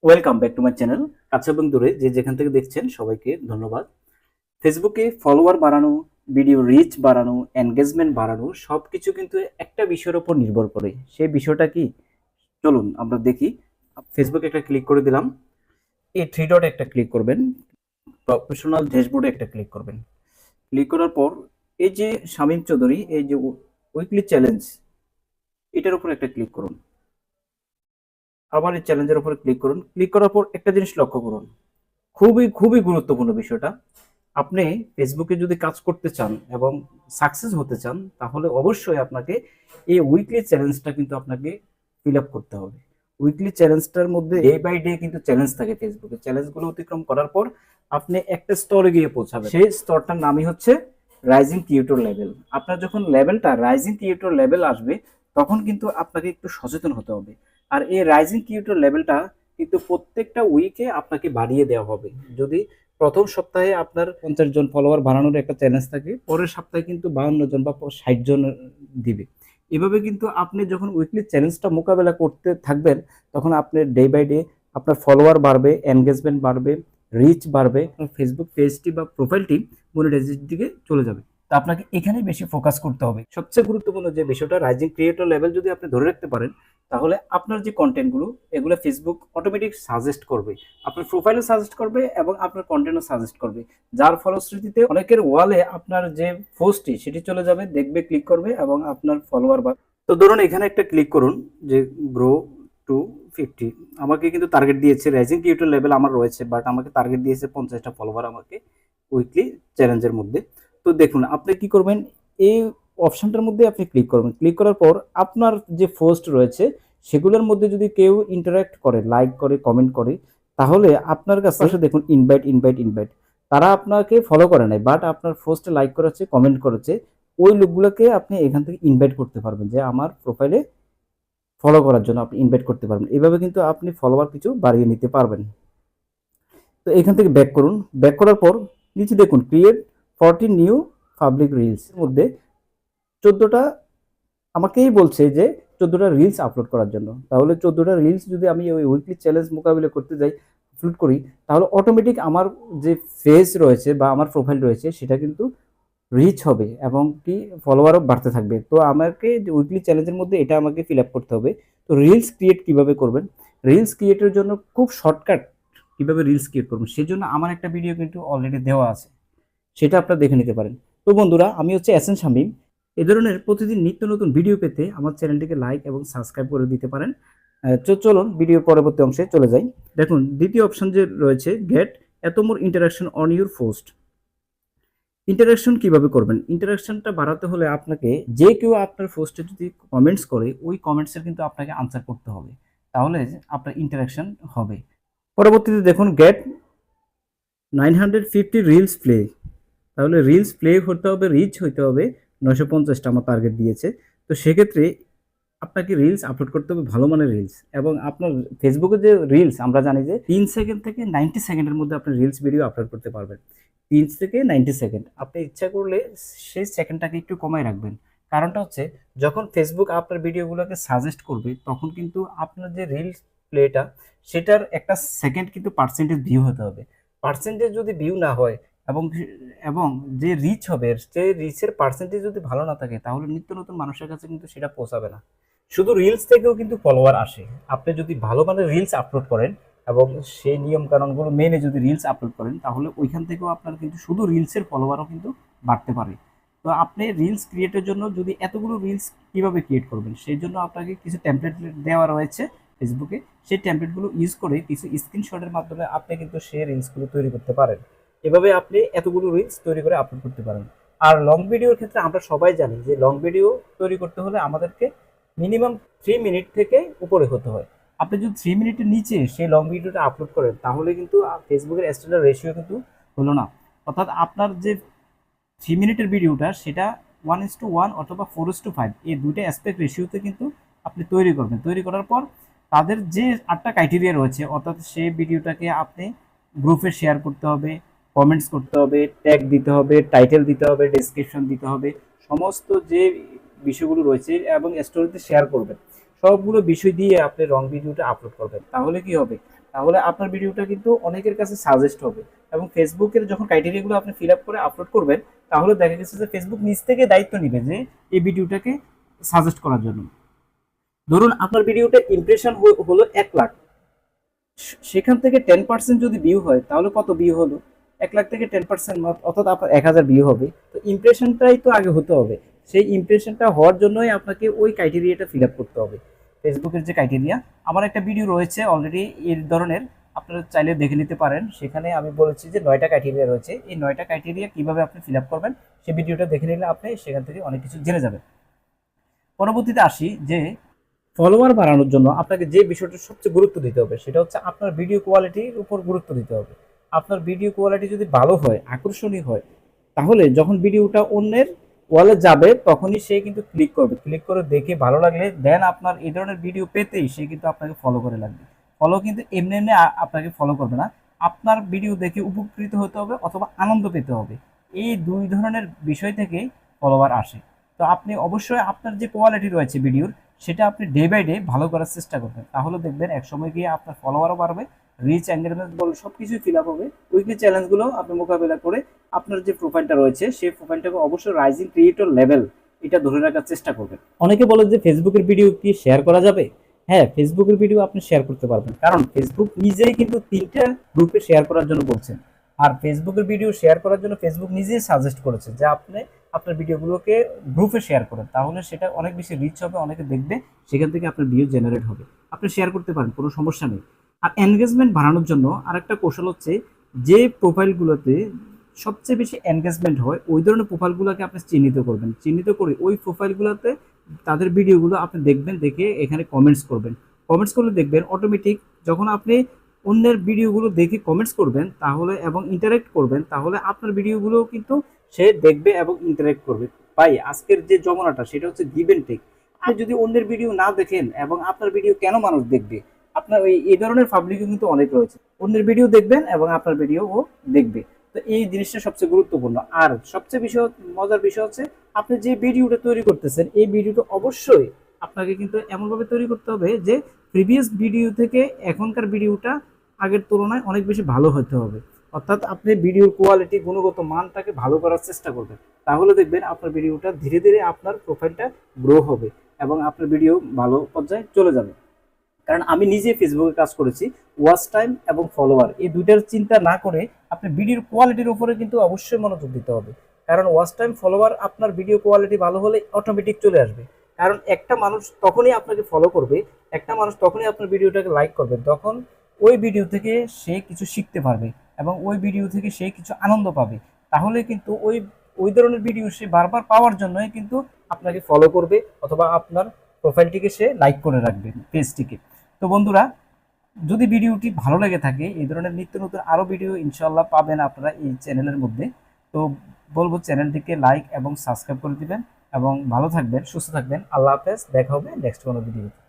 Welcome back to my channel. কাছে এবং দূরে যে যেখান থেকে দেখছেন সবাইকে ধন্যবাদ। ফেসবুকে ফলোয়ার বাড়ানো, ভিডিও রিচ বাড়ানো, এনগেজমেন্ট বাড়ানো সবকিছু কিন্তু একটা বিষয়ের উপর নির্ভর করে। সেই বিষয়টা কি? চলুন আমরা দেখি। ফেসবুকে একটা ক্লিক করে দিলাম। এই থ্রি ডট একটা ক্লিক করবেন। প্রফেশনাল ড্যাশবোর্ডে একটা ক্লিক করবেন। ক্লিক করার পর এই যে শামীম চৌধুরী, এই যে উইকলি চ্যালেঞ্জ, এটার উপর একটা ক্লিক করুন। আবার এই চ্যালেঞ্জের উপর ক্লিক করুন। ক্লিক করার পর একটা জিনিস লক্ষ্য করুন, খুবই খুবই গুরুত্বপূর্ণ বিষয়টা। আপনি ফেসবুকে যদি কাজ করতে চান এবং সাকসেস হতে চান, তাহলে অবশ্যই আপনাকে এই উইকলি চ্যালেঞ্জটা কিন্তু আপনাকে ফিল আপ করতে হবে। উইকলি চ্যালেঞ্জটার মধ্যে ডে বাই ডে কিন্তু চ্যালেঞ্জ থাকে ফেসবুকে। চ্যালেঞ্জগুলো অতিক্রম করার পর আপনি একটা স্তরে গিয়ে পৌঁছাবেন। সেই স্তরটার নামই হচ্ছে রাইজিং ক্রিয়েটর লেভেল। আপনার যখন লেভেলটা রাইজিং ক্রিয়েটর লেভেল আসবে, তখন কিন্তু আপনাকে একটু সচেতন হতে হবে। আর এই রাইজিং ক্রিয়েটর লেভেলটা কিন্তু প্রত্যেকটা উইকে আপনাকে বাড়িয়ে দেওয়া হবে। যদি প্রথম সপ্তাহে আপনার 50 জন ফলোয়ার বাড়ানোর একটা চ্যালেঞ্জ থাকে, পরের সপ্তাহে কিন্তু 52 জন বা 60 জন দিবে। এভাবে কিন্তু আপনি যখন উইকলি চ্যালেঞ্জটা মোকাবেলা করতে থাকবেন, তখন আপনি ডে বাই ডে আপনার ফলোয়ার বাড়বে, এনগেজমেন্ট বাড়বে, রিচ বাড়বে, ফেসবুক পেজটি বা প্রোফাইলটি মনিটাইজেশনের দিকে চলে যাবে। তো আপনাকে এখানেই বেশি ফোকাস করতে হবে। সবচেয়ে গুরুত্বপূর্ণ যে বিষয়টা, রাইজিং ক্রিয়েটর লেভেল যদি আপনি ধরে রাখতে পারেন, তাহলে আপনার যে কন্টেন্টগুলো, এগুলো ফেসবুক অটোমেটিক সাজেস্ট করবে। আপনার প্রোফাইলও সাজেস্ট করবে এবং আপনার কন্টেন্টও সাজেস্ট করবে। যার ফলশ্রুতিতে অনেকের ওয়ালে আপনার যে পোস্টটি সেটি চলে যাবে, দেখবে, ক্লিক করবে এবং আপনার ফলোয়ার বা তো ধরুন এখানে একটা ক্লিক করুন যে গ্রো টু 50। আমাকে কিন্তু টার্গেট দিয়েছে, রাইজিং ক্রিয়েটর লেভেল আমার রয়েছে, বাট আমাকে টার্গেট দিয়েছে 50টা ফলোয়ার আমাকে উইকলি চ্যালেঞ্জের মধ্যে। তো দেখুন আপনি কি করবেন, এই অপশনটার মধ্যে আপনি ক্লিক করবেন। ক্লিক করার পর আপনার যে পোস্ট রয়েছে সেগুলোর মধ্যে যদি কেউ ইন্টারাক্ট করে, লাইক করে, কমেন্ট করে, তাহলে আপনার কাছে দেখুন ইনভাইট ইনভাইট ইনভাইট। তারা আপনাকে ফলো করে নাই, বাট আপনার পোস্টে লাইক করেছে, কমেন্ট করেছে। ওই লোকগুলোকে আপনি এখান থেকে ইনভাইট করতে পারবেন, যে আমার প্রোফাইলে ফলো করার জন্য আপনি ইনভাইট করতে পারবেন। এভাবে কিন্তু আপনি ফলোয়ার কিছু বাড়িয়ে নিতে পারবেন। তো এখান থেকে ব্যাক করুন। ব্যাক করার পর নিচে দেখুন ক্রিয়েট 14 নিউ পাবলিক রিলস এর মধ্যে 14টা আমাকেই বলছে যে 14টা রিলস আপলোড করার জন্য। তাহলে 14টা রিলস যদি আমি ওই উইকলি চ্যালেঞ্জ মোকাবিলা করতে যাই, আপলোড করি, তাহলে অটোমেটিক আমার যে ফেস রয়েছে বা আমার প্রোফাইল রয়েছে সেটা কিন্তু রিচ হবে এবং কি ফলোয়ারও বাড়তে থাকবে। তো আমাকে উইকলি চ্যালেঞ্জের মধ্যে এটা আমাকে ফিল আপ করতে হবে। তো রিলস ক্রিয়েট কিভাবে করবেন, রিলস ক্রিয়েটের জন্য খুব শর্টকাট কিভাবে রিলস ক্রিয়েট করবেন, সেজন্য আমার একটা ভিডিও কিন্তু অলরেডি দেওয়া আছে, সেটা আপনারা দেখে নিতে পারেন। তো বন্ধুরা, আমি হচ্ছে এস এন শামীম। এ ধরনের প্রতিদিন নিত্য নতুন ভিডিও পেতে আমার চ্যানেলটিকে লাইক এবং সাবস্ক্রাইব করে দিতে পারেন। চলুন ভিডিওর পরবর্তী অংশে চলে যাই। দেখুন দ্বিতীয় অপশন যে রয়েছে, গেট এত more interaction on your post. Interaction কিভাবে করবেন? ইন্টারাকশনটা বাড়াতে হলে আপনাকে যে কেউ আপনার পোস্টে যদি কমেন্টস করে, ওই কমেন্টসের কিন্তু আপনাকে আনসার করতে হবে, তাহলে আপনার ইন্টারাকশন হবে। পরবর্তীতে দেখুন গেট 950 রিলস প্লে। তাহলে রিলস প্লে করতে হবে, রিচ হইতে হবে 950টা আমার টার্গেট দিয়েছে। তো সেক্ষেত্রে আপনাকে রিলস আপলোড করতে হবে, ভালো মানের রিলস। এবং আপনার ফেসবুকে যে রিলস, আমরা জানি যে 3 সেকেন্ড থেকে 90 সেকেন্ডের মধ্যে আপনি রিলস ভিডিও আপলোড করতে পারবেন। 3 থেকে 90 সেকেন্ড। আপনি ইচ্ছা করলে সেই সেকেন্ডটাকে একটু কমায় রাখবেন। কারণটা হচ্ছে, যখন ফেসবুক আপনার ভিডিওগুলোকে সাজেস্ট করবে, তখন কিন্তু আপনার যে রিলস প্লেটা, সেটার একটা সেকেন্ড কিন্তু পার্সেন্টেজ ভিউ হতে হবে। পার্সেন্টেজ যদি ভিউ না হয় এবং এবং যে রিচ হবে, সেই রিচের পার্সেন্টেজ যদি ভালো না থাকে, তাহলে নিত্য নতুন মানুষের কাছে কিন্তু সেটা পৌঁছাবে না। শুধু রিলস থেকেও কিন্তু ফলোয়ার আসে। আপনি যদি ভালো মানের রিলস আপলোড করেন এবং সেই নিয়ম কানুনগুলো মেনে যদি রিলস আপলোড করেন, তাহলে ওইখান থেকেও আপনার কিন্তু শুধু রিলসের ফলোয়ারও কিন্তু বাড়তে পারে। তো আপনি রিলস ক্রিয়েটের জন্য যদি এতগুলো রিলস কিভাবে ক্রিয়েট করবেন, সেই জন্য আপনাকে কিছু টেমপ্লেট দেওয়া রয়েছে ফেসবুকে। সেই টেমপ্লেটগুলো ইউজ করে কিছু স্ক্রিনশটের মাধ্যমে আপনি কিন্তু সেই রিলসগুলো তৈরি করতে পারেন। এভাবে আপনি এতগুলো রিলস তৈরি করে আপলোড করতে পারেন। আর লং ভিডিওর ক্ষেত্রে আমরা সবাই জানি যে লং ভিডিও তৈরি করতে হলে আমাদেরকে মিনিমাম 3 মিনিট থেকে উপরে হতে হয়। আপনি যদি 3 মিনিটের নিচে সেই লং ভিডিওটা আপলোড করেন, তাহলে কিন্তু ফেসবুকের স্ট্যান্ডার্ড রেশিও কিন্তু হলো না। অর্থাৎ আপনার যে 3 মিনিটের ভিডিওটা, সেটা 1:1 অথবা 4:5, এই দুইটা অ্যাসপেক্ট রেশিওতে কিন্তু আপনি তৈরি করবেন। তৈরি করার পর তাদের যে 8টা ক্রাইটেরিয়া রয়েছে, অর্থাৎ সেই ভিডিওটাকে আপনি গ্রুপে শেয়ার করতে হবে, কমেন্টস করতে হবে, ট্যাগ দিতে হবে, টাইটেল দিতে হবে, ডেসক্রিপশন দিতে হবে, সমস্ত যে বিষয়গুলো রয়েছে, এবং স্টোরিতে শেয়ার করবেন। সবগুলো বিষয় দিয়ে আপনি লং ভিডিওটা আপলোড করবেন। তাহলে কি হবে, তাহলে আপনার ভিডিওটা কিন্তু অনেকের কাছে সাজেস্ট হবে। এবং ফেসবুকের যখন ক্রাইটেরিয়াগুলো আপনি ফিল আপ করে আপলোড করবেন, তাহলে দেখা গেছে যে ফেসবুক নিজ থেকে দায়িত্ব নিবে যে এই ভিডিওটাকে সাজেস্ট করার জন্য। ধরুন আপনার ভিডিওটা ইমপ্রেশন হলো 1 লাখ, সেখান থেকে 10% যদি ভিউ হয় তাহলে কত ভিউ হলো? 1 লাখ থেকে 10%, অর্থাৎ আপনার 1000 ভিউ হবে। তো ইমপ্রেশনটাই তো আগে হতে হবে। সেই ইমপ্রেশনটা হওয়ার জন্যই আপনাকে ওই ক্রাইটেরিয়াটা ফিল আপ করতে হবে, ফেসবুকের যে ক্রাইটেরিয়া। আমার একটা ভিডিও রয়েছে অলরেডি এর ধরনের, আপনারা চাইলে দেখে নিতে পারেন। সেখানে আমি বলেছি যে 9টা ক্রাইটেরিয়া রয়েছে, এই 9টা ক্রাইটেরিয়া কিভাবে আপনি ফিল আপ করবেন সেই ভিডিওটা দেখে নিলে আপনি সেখান থেকে অনেক কিছু জেনে যাবেন। পরবর্তীতে আসি যে ফলোয়ার বাড়ানোর জন্য আপনাকে যে বিষয়টা সবচেয়ে গুরুত্ব দিতে হবে সেটা হচ্ছে আপনার ভিডিও কোয়ালিটির উপর গুরুত্ব দিতে হবে। আপনার ভিডিও কোয়ালিটি যদি ভালো হয়, আকর্ষণীয় হয়, তাহলে যখন ভিডিওটা অন্যের ওয়ালে যাবে তখনই সে কিন্তু ক্লিক করবে, ক্লিক করে দেখে ভালো লাগলে দেন আপনার এই ধরনের ভিডিও পেতেই সে কিন্তু আপনাকে ফলো করে লাগবে। ফলো কিন্তু এমনি এমনি আপনাকে ফলো করবে না, আপনার ভিডিও দেখে উপকৃত হতে হবে অথবা আনন্দ পেতে হবে। এই দুই ধরনের বিষয় থেকে ফলোয়ার আসে। তো আপনি অবশ্যই আপনার যে কোয়ালিটি রয়েছে ভিডিওর, সেটা আপনি ডে বাই ডে ভালো করার চেষ্টা করবেন, তাহলে দেখবেন একসময় গিয়ে আপনার ফলোয়ারও বাড়বে, রিচ এঙ্গেজমেন্ট বল সব কিছুই ফিল আপ হবে। উইকলি চ্যালেঞ্জগুলো আপনি মোকাবেলা করে আপনার যে প্রোফাইলটা রয়েছে সেই প্রোফাইলটাকে অবশ্যই রাইজিং ক্রিয়েটর লেভেল এটা ধরে রাখার চেষ্টা করবেন। অনেকে বলে যে ফেসবুকের ভিডিও কি শেয়ার করা যাবে? হ্যাঁ, ফেসবুকের ভিডিও আপনি শেয়ার করতে পারবেন, কারণ ফেসবুক নিজেই কিন্তু 3টা গ্রুপে শেয়ার করার জন্য বলছেন। আর ফেসবুকের ভিডিও শেয়ার করার জন্য ফেসবুক নিজেই সাজেস্ট করেছে যে আপনি আপনার ভিডিওগুলোকে গ্রুপে শেয়ার করেন, তাহলে সেটা অনেক বেশি রিচ হবে, অনেকে দেখবে, সেখান থেকে আপনার ভিউ জেনারেট হবে। আপনি শেয়ার করতে পারেন, কোনো সমস্যা নেই। আর এনগেজমেন্ট বাড়ানোর জন্য আরেকটা কৌশল হচ্ছে, যে প্রোফাইলগুলোতে সবচেয়ে বেশি এনগেজমেন্ট হয় ওই ধরনের প্রোফাইলগুলোকে আপনি চিহ্নিত করবেন, চিহ্নিত করে ওই প্রোফাইলগুলোতে তাদের ভিডিওগুলো আপনি দেখবেন, দেখে এখানে কমেন্টস করবেন। কমেন্টস করলে দেখবেন অটোমেটিক যখন আপনি অন্যের ভিডিওগুলো দেখে কমেন্টস করবেন তাহলে এবং ইন্টারেক্ট করবেন, তাহলে আপনার ভিডিওগুলো কিন্তু সে দেখবে এবং ইন্টারেক্ট করবে। ভাই আজকের যে জমানাটা সেটা হচ্ছে গিভ এন্ড টেক। আপনি যদি অন্যের ভিডিও না দেখেন এবং আপনার ভিডিও কেন মানুষ দেখবে? আপনার এই ধরনের পাবলিকও কিন্তু অনেক রয়েছে, অন্যের ভিডিও দেখবেন এবং আপনার ভিডিও ও দেখবে। তো এই জিনিসটা সবচেয়ে গুরুত্বপূর্ণ। আর সবচেয়ে মজার বিষয় হচ্ছে, আপনি যে ভিডিওটা তৈরি করতেছেন এই ভিডিওটা অবশ্যই আপনাকে কিন্তু এমনভাবে তৈরি করতে হবে যে প্রিভিয়াস ভিডিও থেকে এখনকার ভিডিওটা আগের তুলনায় অনেক বেশি ভালো হতে হবে। অর্থাৎ আপনি ভিডিওর কোয়ালিটি, গুণগত মানটাকে ভালো করার চেষ্টা করবেন, তাহলে দেখবেন আপনার ভিডিওটা ধীরে ধীরে আপনার প্রোফাইলটা গ্রো হবে এবং আপনার ভিডিও ভালো পর্যায়ে চলে যাবে। কারণ আমি নিজে ফেসবুকে কাজ করেছি, ওয়াচ টাইম এবং ফলোয়ার এই দুইটার চিন্তা না করে আপনি ভিডিওর কোয়ালিটির উপরে কিন্তু অবশ্যই মনোযোগ দিতে হবে। কারণ ওয়াচ টাইম, ফলোয়ার আপনার ভিডিও কোয়ালিটি ভালো হলে অটোমেটিক চলে আসবে। কারণ একটা মানুষ তখনই আপনাকে ফলো করবে, একটা মানুষ তখনই আপনার ভিডিওটাকে লাইক করবে, তখন ওই ভিডিও থেকে সে কিছু শিখতে পারবে এবং ওই ভিডিও থেকে সে কিছু আনন্দ পাবে। তাহলে কিন্তু ওই ওই ধরনের ভিডিও সে বারবার পাওয়ার জন্যই কিন্তু আপনাকে ফলো করবে অথবা আপনার প্রোফাইলটিকে সে লাইক করে রাখবে, পেজটিকে। তো বন্ধুরা, যদি ভিডিওটি ভালো লেগে থাকে, এই ধরনের নিত্য নতুন আরও ভিডিও ইনশাল্লাহ পাবেন আপনারা এই চ্যানেলের মধ্যে। তো বলবো চ্যানেলটিকে লাইক এবং সাবস্ক্রাইব করে দিবেন এবং ভালো থাকবেন, সুস্থ থাকবেন। আল্লাহ হাফেজ, দেখা হবে নেক্সট কোনো ভিডিওতে।